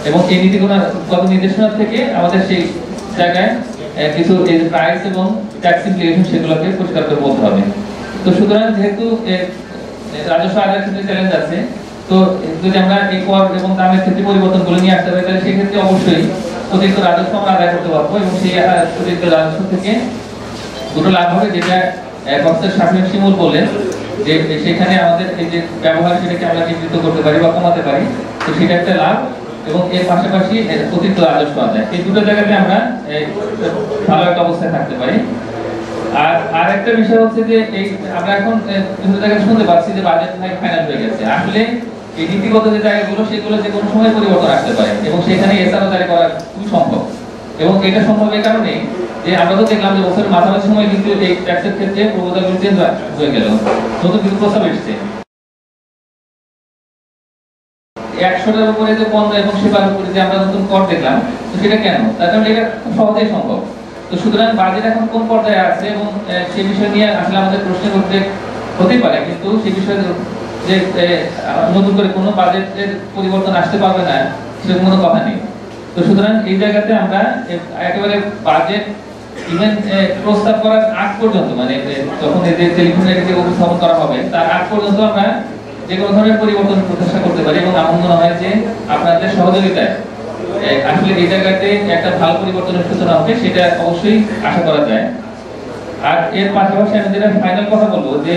এবং এই নীতিগত নির্দেশনা থেকে আমাদের সেই জায়গায় কিছু প্রাইস এবং ট্যাক্স ইমপ্লিকেশন সেগুলোকে পরিষ্কার করে বলতে হবে। তো সুতরাং যেহেতু রাজস্ব আদায়ের ক্ষেত্রে চ্যালেঞ্জ আছে, তো যদি আমরা এই কর এবং দামের ক্ষেত্রে পরিবর্তনগুলো নিয়ে আসতে পারি তাহলে সেক্ষেত্রে অবশ্যই অতিরিক্ত রাজস্ব আমরা আদায় করতে পারবো এবং সেই অতিরিক্ত রাজস্ব থেকে দুটো লাভ হবে, যেটা প্রফেসর শাফিউল শিমুল বললেন যে সেখানে আমাদের এই যে ব্যবহার সেটাকে আমরা নিয়ন্ত্রিত করতে পারি বা কমাতে পারি, তো সেটা একটা লাভ। এবং এর পাশাপাশি অতিরিক্ত রাজস্ব আদায়, এই দুটো জায়গাতে আমরা ভালো একটা অবস্থায় থাকতে পারি। আর একটা বিষয় হচ্ছে যে এই আমরা এখন বিভিন্ন জায়গায় শুনতে পাচ্ছি যে বাজেট ফাইনাল হয়ে গেছে। আসলে এই নীতিগত যে জায়গাগুলো সেগুলো যে কোনো সময় পরিবর্তন আসতে পারে এবং সেখানে এসআরও জারি করা খুবই সম্ভব। এবং এটা সম্ভব এই কারণে যে আমরা তো দেখলাম যে বছরের মাঝামাঝি সময় কিন্তু এই ট্যাক্সের ক্ষেত্রে প্রপোজালগুলো চেঞ্জ হয়ে গেল, নতুন কিছু প্রস্তাব এসেছে। 100টার উপরে যে পণ্য এবং সেবার উপরে যে আমরা নতুন কর দেখলাম, তো সেটা কেন? তার কারণ এটা খুব সহজেই সম্ভব। তো সুতরাং বাজেট এখন কোন পর্যায়ে আছে এবং সেই বিষয় নিয়ে আসলে আমাদের প্রশ্ন করতে হতেই পারে, কিন্তু সেই বিষয়ে যে নতুন করে কোনো বাজেটের পরিবর্তন আসতে পারবে না সেরকম কোনো কথা নেই। তো সুতরাং এই জায়গাতে আমরা একেবারে বাজেট ইভেন প্রস্তাব করার আগ পর্যন্ত, মানে যখন এই যে টেলিফোনে এটাকে উপস্থাপন করা হবে তার আগ পর্যন্ত আমরা যে কোনো ধরনের পরিবর্তন প্রত্যাশা করতে পারি এবং আমার মনে হয় যে আপনাদের সহযোগিতায় আসলে এই জায়গাতে একটা ভালো পরিবর্তনের সূচনা হবে, সেটা অবশ্যই আশা করা যায়। আর এর পাশাপাশি আমি যেটা ফাইনাল কথা বলবো যে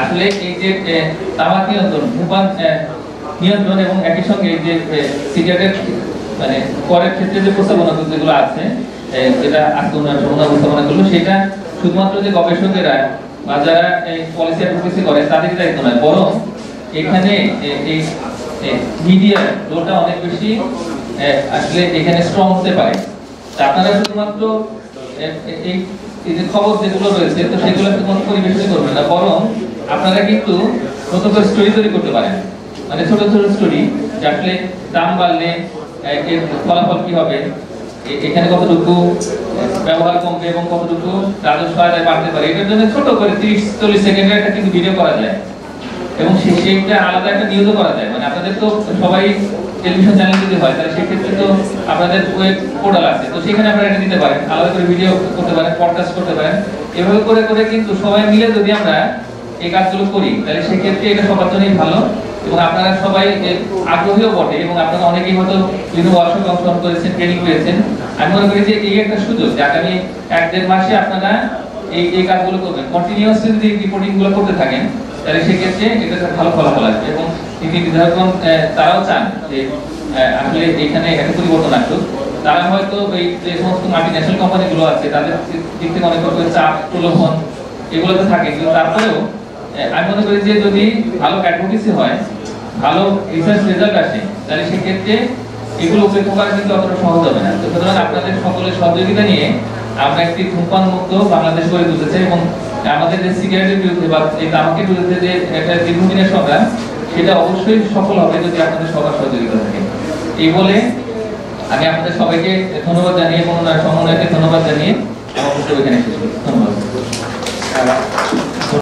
আসলে এই যে তামাক নিয়ন্ত্রণ, ধূমপান নিয়ন্ত্রণ এবং একই সঙ্গে যে সিগারেট মানে করের ক্ষেত্রে যে প্রস্তাবনা যেগুলো আছে, যেটা আজকে উপস্থাপনা করলো, সেটা শুধুমাত্র যে গবেষকেরা বা যারা পলিসি অ্যাডভোকেসি করে তাদের দায়িত্ব নয়, বরং এখানে এই মিডিয়ার রোলটা অনেক বেশি আসলে এখানে স্ট্রং হতে পারে। আপনারা শুধুমাত্র এই যে খবর যেগুলো রয়েছে তো সেগুলো শুধুমাত্র পরিবেশন করবেন না, বরং আপনারা কিন্তু নতুন করে স্টোরি তৈরি করতে পারেন, মানে ছোট ছোট স্টোরি যে আসলে দাম বাড়লে এর ফলাফল কি হবে, এখানে কতটুকু ব্যবহার কমবে এবং কতটুকু রাজস্ব আদায় বাড়তে পারে। এটার জন্য ছোট করে 30-40 সেকেন্ডের একটা কিন্তু ভিডিও করা যায় এবং সেইটা আলাদা একটা নিউজও করা যায়। মানে আপনাদের তো সবাই টেলিভিশন চ্যানেল যদি হয় তাহলে সেক্ষেত্রে তো আপনাদের ওয়েব পোর্টাল আছে, তো সেখানে আপনারা এটা দিতে পারেন, আলাদা করে ভিডিও করতে পারেন, পডকাস্ট করতে পারেন। এভাবে করে করে কিন্তু সবাই মিলে যদি আমরা এই কাজগুলো করি তাহলে সেক্ষেত্রে এটা সবার জন্যই ভালো এবং আপনারা সবাই আগ্রহীও বটে এবং আপনারা অনেকেই হয়তো বিভিন্ন ওয়ার্কশপে অংশগ্রহণ করেছেন, ট্রেনিং পেয়েছেন। আমি মনে করি যে এই একটা সুযোগ যে আগামী 1-1.5 মাসে আপনারা এই কাজগুলো করবেন, কন্টিনিউয়াসলি যদি রিপোর্টিং গুলো করতে থাকেন তাহলে সেক্ষেত্রে এটা ভালো ফলাফল আসবে এবং নীতি নির্ধারকগণ তারাও চান যে আসলে এখানে একটা পরিবর্তন আসুক। তারা হয়তো এই যে সমস্ত মাল্টিন্যাশনাল কোম্পানিগুলো আছে তাদের দিক থেকে অনেক রকমের চাপ প্রলোভন এগুলোতে থাকে, কিন্তু তারপরেও আমি মনে করি যে যদি ভালো অ্যাডভোকেসি হয়, ভালো রিসার্চ রেজাল্ট আসে, তাহলে সেক্ষেত্রে এগুলো উপেক্ষা করা কিন্তু অতটা সহজ হবে না। সুতরাং আপনাদের সকলের সহযোগিতা নিয়ে আমরা একটি ধূমপান মুক্ত বাংলাদেশ গড়ে তুলতে চাই এবং আমাদের যে সিগারেটের বিরুদ্ধে বা এই তামাকের বিরুদ্ধে যে একটা দীর্ঘদিনের সংগ্রাম সেটা অবশ্যই সফল হবে যদি আপনাদের সবার সহযোগিতা থাকে। এই বলে আমি আপনাদের সবাইকে ধন্যবাদ জানিয়ে, সমন্বয়কে ধন্যবাদ জানিয়ে আমার বক্তব্য এখানে শেষ করছি। ধন্যবাদ।